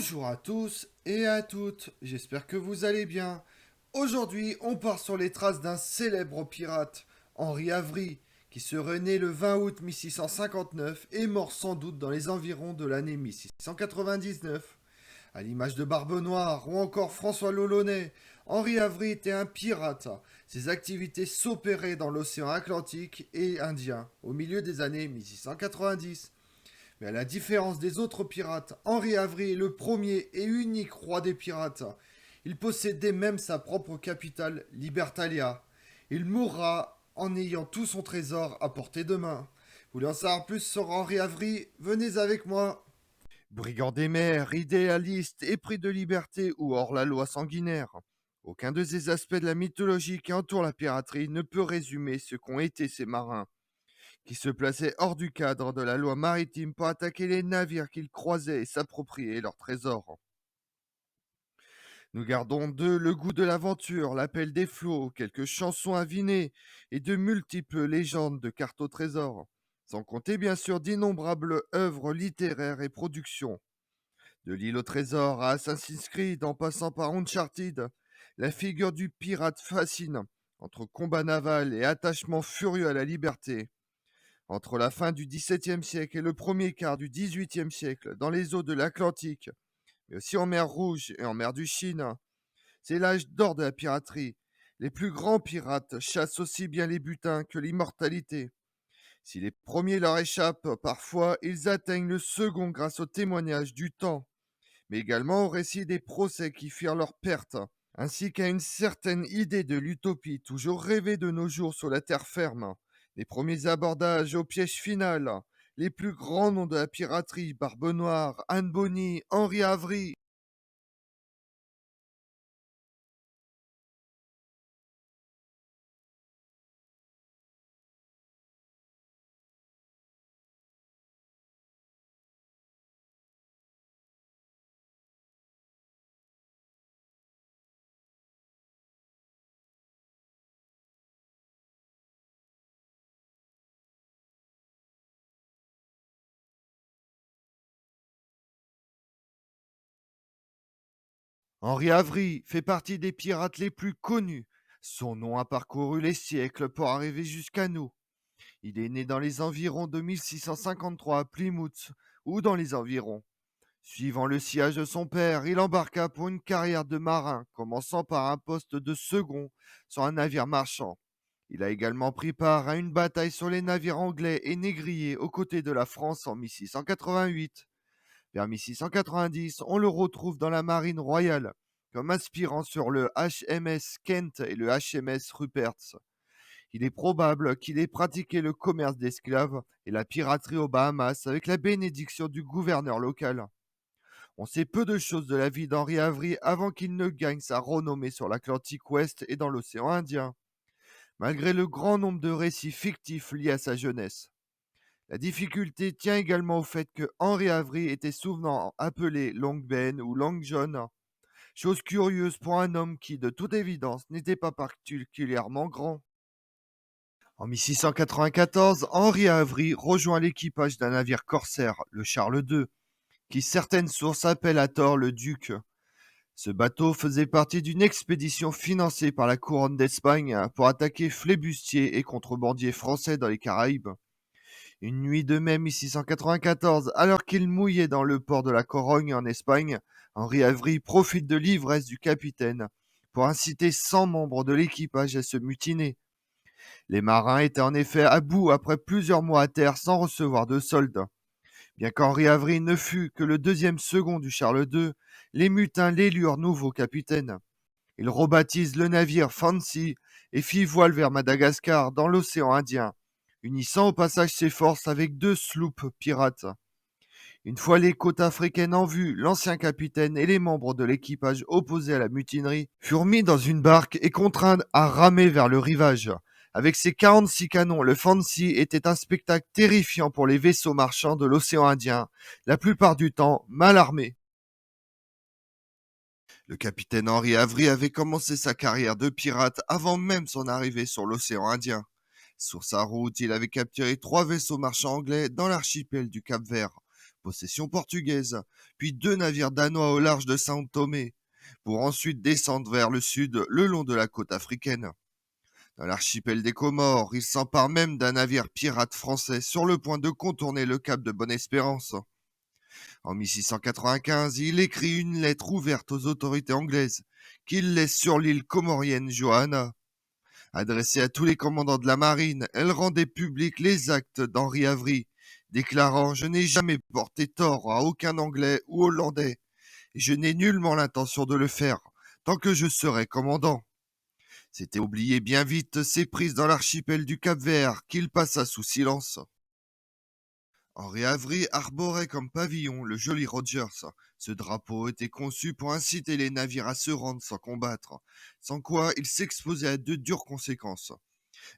Bonjour à tous et à toutes, j'espère que vous allez bien. Aujourd'hui, on part sur les traces d'un célèbre pirate, Henri Avery, qui serait né le 20 août 1659 et mort sans doute dans les environs de l'année 1699. À l'image de Barbe Noire ou encore François l'Olonnais, Henri Avery était un pirate. Ses activités s'opéraient dans l'océan Atlantique et Indien au milieu des années 1690. Mais à la différence des autres pirates, Henri Avery est le premier et unique roi des pirates. Il possédait même sa propre capitale, Libertalia. Il mourra en ayant tout son trésor à portée de main. Vous voulez en savoir plus sur Henri Avery? Venez avec moi. Brigand des mers, idéaliste, épris de liberté ou hors la loi sanguinaire. Aucun de ces aspects de la mythologie qui entoure la piraterie ne peut résumer ce qu'ont été ces marins qui se plaçaient hors du cadre de la loi maritime pour attaquer les navires qu'ils croisaient et s'approprier leurs trésors. Nous gardons d'eux le goût de l'aventure, l'appel des flots, quelques chansons avinées et de multiples légendes de cartes au trésor, sans compter bien sûr d'innombrables œuvres littéraires et productions. De l'île au trésor à Assassin's Creed en passant par Uncharted, la figure du pirate fascine, entre combat naval et attachement furieux à la liberté. Entre la fin du XVIIe siècle et le premier quart du XVIIIe siècle, dans les eaux de l'Atlantique, mais aussi en mer Rouge et en mer du Chine, c'est l'âge d'or de la piraterie. Les plus grands pirates chassent aussi bien les butins que l'immortalité. Si les premiers leur échappent, parfois ils atteignent le second grâce au témoignage du temps, mais également au récit des procès qui firent leur perte, ainsi qu'à une certaine idée de l'utopie toujours rêvée de nos jours sur la terre ferme. Les premiers abordages au piège final, les plus grands noms de la piraterie, Barbe Noire, Anne Bonny, Henri Avery. Henri Avery fait partie des pirates les plus connus. Son nom a parcouru les siècles pour arriver jusqu'à nous. Il est né dans les environs de 1653 à Plymouth, ou dans les environs. Suivant le sillage de son père, il embarqua pour une carrière de marin, commençant par un poste de second sur un navire marchand. Il a également pris part à une bataille sur les navires anglais et négriers aux côtés de la France en 1688. Vers 1690, on le retrouve dans la marine royale, comme aspirant sur le HMS Kent et le HMS Ruperts. Il est probable qu'il ait pratiqué le commerce d'esclaves et la piraterie aux Bahamas avec la bénédiction du gouverneur local. On sait peu de choses de la vie d'Henri Avery avant qu'il ne gagne sa renommée sur l'Atlantique Ouest et dans l'océan Indien, malgré le grand nombre de récits fictifs liés à sa jeunesse. La difficulté tient également au fait que Henri Avery était souvent appelé Long Ben ou Long John, chose curieuse pour un homme qui, de toute évidence, n'était pas particulièrement grand. En 1694, Henri Avery rejoint l'équipage d'un navire corsaire, le Charles II, qui certaines sources appellent à tort le Duc. Ce bateau faisait partie d'une expédition financée par la couronne d'Espagne pour attaquer flébustiers et contrebandiers français dans les Caraïbes. Une nuit de mai 1694, alors qu'il mouillait dans le port de la Corogne en Espagne, Henri Avery profite de l'ivresse du capitaine pour inciter 100 membres de l'équipage à se mutiner. Les marins étaient en effet à bout après plusieurs mois à terre sans recevoir de solde. Bien qu'Henri Avery ne fût que le deuxième second du Charles II, les mutins l'élurent nouveau capitaine. Il rebaptise le navire Fancy et fit voile vers Madagascar dans l'océan Indien, unissant au passage ses forces avec deux sloops pirates. Une fois les côtes africaines en vue, l'ancien capitaine et les membres de l'équipage opposés à la mutinerie furent mis dans une barque et contraints à ramer vers le rivage. Avec ses 46 canons, le Fancy était un spectacle terrifiant pour les vaisseaux marchands de l'océan Indien, la plupart du temps mal armés. Le capitaine Henri Avery avait commencé sa carrière de pirate avant même son arrivée sur l'océan Indien. Sur sa route, il avait capturé 3 vaisseaux marchands anglais dans l'archipel du Cap-Vert, possession portugaise, puis 2 navires danois au large de Sao Tomé, pour ensuite descendre vers le sud le long de la côte africaine. Dans l'archipel des Comores, il s'empare même d'un navire pirate français sur le point de contourner le cap de Bonne-Espérance. En 1695, il écrit une lettre ouverte aux autorités anglaises qu'il laisse sur l'île comorienne Johanna. Adressée à tous les commandants de la marine, elle rendait publics les actes d'Henri Avry, déclarant: Je n'ai jamais porté tort à aucun Anglais ou Hollandais, et je n'ai nullement l'intention de le faire, tant que je serai commandant. C'était oublier bien vite ses prises dans l'archipel du Cap-Vert qu'il passa sous silence. Henri Avry arborait comme pavillon le joli Rogers. Ce drapeau était conçu pour inciter les navires à se rendre sans combattre, sans quoi ils s'exposaient à de dures conséquences.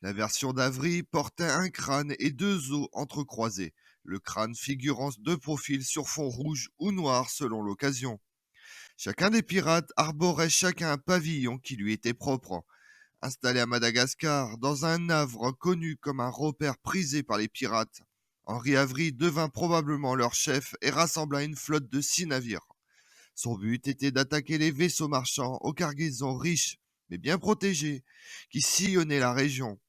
La version d'Avry portait un crâne et 2 os entrecroisés, le crâne figurant de profil sur fond rouge ou noir selon l'occasion. Chacun des pirates arborait chacun un pavillon qui lui était propre. Installé à Madagascar, dans un havre connu comme un repère prisé par les pirates, Henri Avry devint probablement leur chef et rassembla une flotte de 6 navires. Son but était d'attaquer les vaisseaux marchands aux cargaisons riches mais bien protégés qui sillonnaient la région.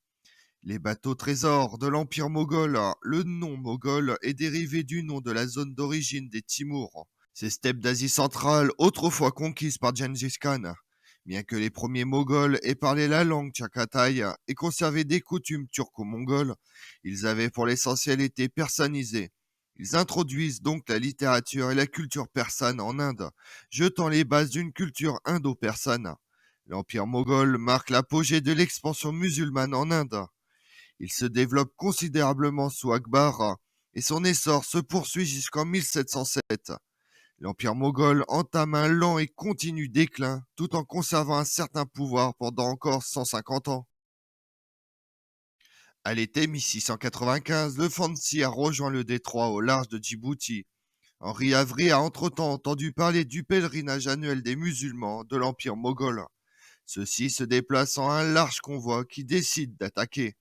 Les bateaux trésors de l'Empire moghol, le nom moghol est dérivé du nom de la zone d'origine des Timurs, ces steppes d'Asie centrale autrefois conquises par Gengis Khan. Bien que les premiers Moghols aient parlé la langue tchakataï et conservé des coutumes turco-mongoles, ils avaient pour l'essentiel été persanisés. Ils introduisent donc la littérature et la culture persane en Inde, jetant les bases d'une culture indo-persane. L'Empire moghol marque l'apogée de l'expansion musulmane en Inde. Il se développe considérablement sous Akbar et son essor se poursuit jusqu'en 1707. L'Empire moghol entame un lent et continu déclin tout en conservant un certain pouvoir pendant encore 150 ans. À l'été 1695, le Fancy a rejoint le détroit au large de Djibouti. Henri Avry a entre-temps entendu parler du pèlerinage annuel des musulmans de l'Empire moghol. Ceux-ci se déplacent en un large convoi qui décide d'attaquer.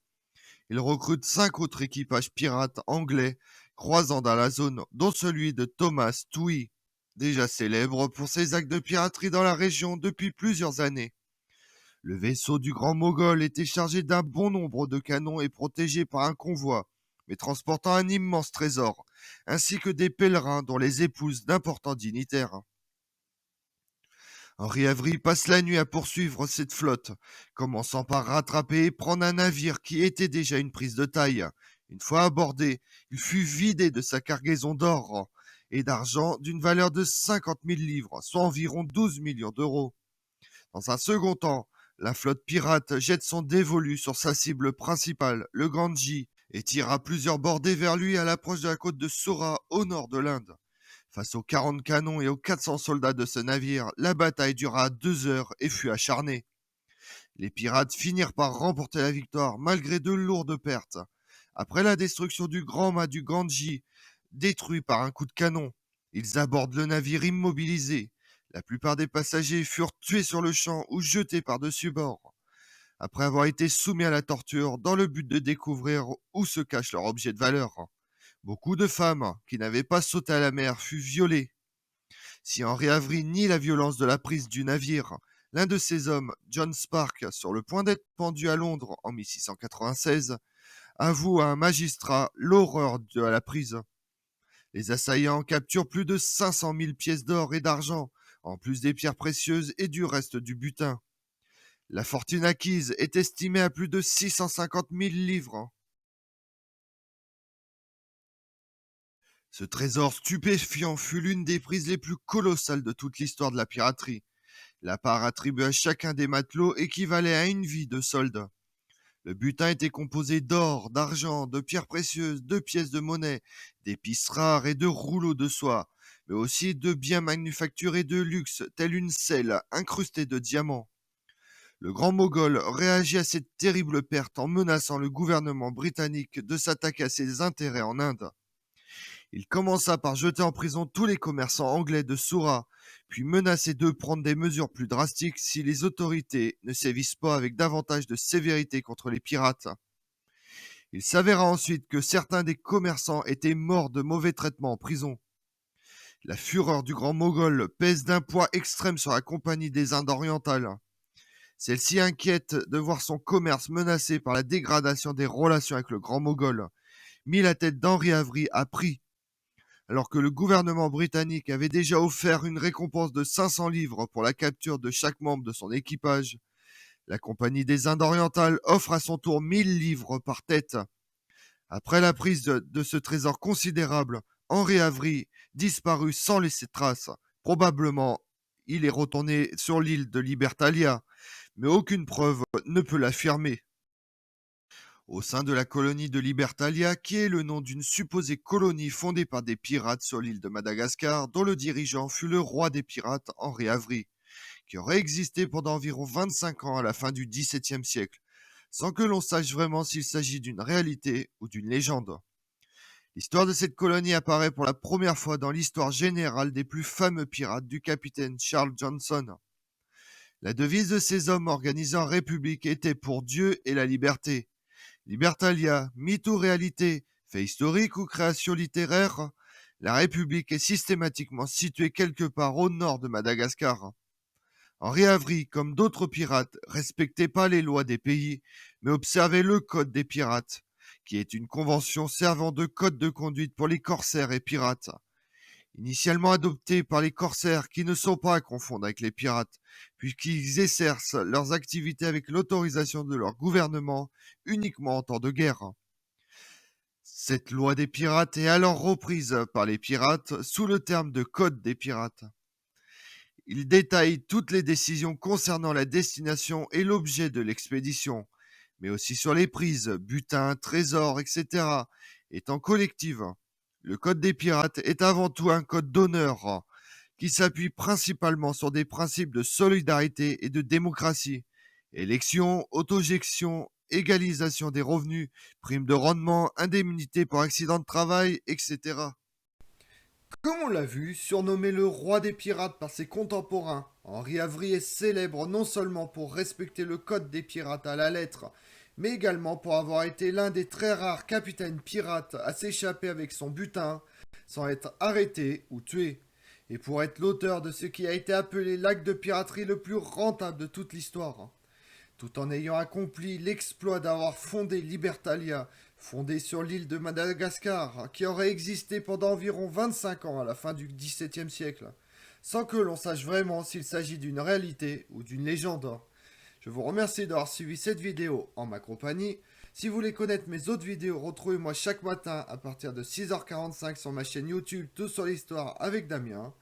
Il recrute 5 autres équipages pirates anglais croisant dans la zone, dont celui de Thomas Touy, déjà célèbre pour ses actes de piraterie dans la région depuis plusieurs années. Le vaisseau du Grand Mogol était chargé d'un bon nombre de canons et protégé par un convoi, mais transportant un immense trésor, ainsi que des pèlerins dont les épouses d'importants dignitaires. Henri Avry passe la nuit à poursuivre cette flotte, commençant par rattraper et prendre un navire qui était déjà une prise de taille. Une fois abordé, il fut vidé de sa cargaison d'or et d'argent d'une valeur de 50 000 livres, soit environ 12 millions d'euros. Dans un second temps, la flotte pirate jette son dévolu sur sa cible principale, le Ganji, et tire à plusieurs bordées vers lui à l'approche de la côte de Sora au nord de l'Inde. Face aux 40 canons et aux 400 soldats de ce navire, la bataille dura 2 heures et fut acharnée. Les pirates finirent par remporter la victoire malgré de lourdes pertes. Après la destruction du grand mât du Ganji, détruit par un coup de canon, ils abordent le navire immobilisé. La plupart des passagers furent tués sur le champ ou jetés par-dessus bord, après avoir été soumis à la torture dans le but de découvrir où se cache leur objet de valeur. Beaucoup de femmes qui n'avaient pas sauté à la mer furent violées. Si Henri Avry nie la violence de la prise du navire, l'un de ses hommes, John Spark, sur le point d'être pendu à Londres en 1696, avoue à un magistrat l'horreur de la prise. Les assaillants capturent plus de 500 000 pièces d'or et d'argent, en plus des pierres précieuses et du reste du butin. La fortune acquise est estimée à plus de 650 000 livres. Ce trésor stupéfiant fut l'une des prises les plus colossales de toute l'histoire de la piraterie. La part attribuée à chacun des matelots équivalait à une vie de solde. Le butin était composé d'or, d'argent, de pierres précieuses, de pièces de monnaie, d'épices rares et de rouleaux de soie, mais aussi de biens manufacturés de luxe, tels une selle incrustée de diamants. Le grand Moghol réagit à cette terrible perte en menaçant le gouvernement britannique de s'attaquer à ses intérêts en Inde. Il commença par jeter en prison tous les commerçants anglais de Soura, puis menacer de prendre des mesures plus drastiques si les autorités ne sévissent pas avec davantage de sévérité contre les pirates. Il s'avéra ensuite que certains des commerçants étaient morts de mauvais traitements en prison. La fureur du grand Mogol pèse d'un poids extrême sur la Compagnie des Indes orientales. Celle-ci, inquiète de voir son commerce menacé par la dégradation des relations avec le grand Mogol, mit la tête d'Henri Avery à prix, alors que le gouvernement britannique avait déjà offert une récompense de 500 livres pour la capture de chaque membre de son équipage. La Compagnie des Indes orientales offre à son tour 1000 livres par tête. Après la prise de ce trésor considérable, Henri Avery disparut sans laisser trace. Probablement, il est retourné sur l'île de Libertalia, mais aucune preuve ne peut l'affirmer. Au sein de la colonie de Libertalia, qui est le nom d'une supposée colonie fondée par des pirates sur l'île de Madagascar, dont le dirigeant fut le roi des pirates, Henri Avery, qui aurait existé pendant environ 25 ans à la fin du XVIIe siècle, sans que l'on sache vraiment s'il s'agit d'une réalité ou d'une légende. L'histoire de cette colonie apparaît pour la première fois dans l'histoire générale des plus fameux pirates du capitaine Charles Johnson. La devise de ces hommes organisés en république était pour Dieu et la liberté. Libertalia, mythe ou réalité, fait historique ou création littéraire, la République est systématiquement située quelque part au nord de Madagascar. Henri Avery, comme d'autres pirates, respectait pas les lois des pays, mais observait le code des pirates, qui est une convention servant de code de conduite pour les corsaires et pirates. Initialement adopté par les corsaires qui ne sont pas à confondre avec les pirates, puisqu'ils exercent leurs activités avec l'autorisation de leur gouvernement uniquement en temps de guerre. Cette loi des pirates est alors reprise par les pirates sous le terme de Code des pirates. Il détaille toutes les décisions concernant la destination et l'objet de l'expédition, mais aussi sur les prises, butins, trésors, etc., étant collective. Le Code des pirates est avant tout un code d'honneur qui s'appuie principalement sur des principes de solidarité et de démocratie. Élections, autogestion, égalisation des revenus, primes de rendement, indemnités pour accident de travail, etc. Comme on l'a vu, surnommé le roi des pirates par ses contemporains, Henri Avery est célèbre non seulement pour respecter le code des pirates à la lettre, mais également pour avoir été l'un des très rares capitaines pirates à s'échapper avec son butin sans être arrêté ou tué, et pour être l'auteur de ce qui a été appelé l'acte de piraterie le plus rentable de toute l'histoire, tout en ayant accompli l'exploit d'avoir fondé Libertalia, fondée sur l'île de Madagascar, qui aurait existé pendant environ 25 ans à la fin du XVIIe siècle, sans que l'on sache vraiment s'il s'agit d'une réalité ou d'une légende. Je vous remercie d'avoir suivi cette vidéo en ma compagnie. Si vous voulez connaître mes autres vidéos, retrouvez-moi chaque matin à partir de 6h45 sur ma chaîne YouTube Tout sur l'Histoire avec Damien,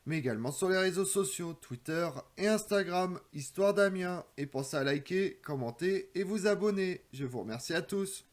mais également sur les réseaux sociaux Twitter et Instagram Histoire Damien. Et pensez à liker, commenter et vous abonner. Je vous remercie à tous.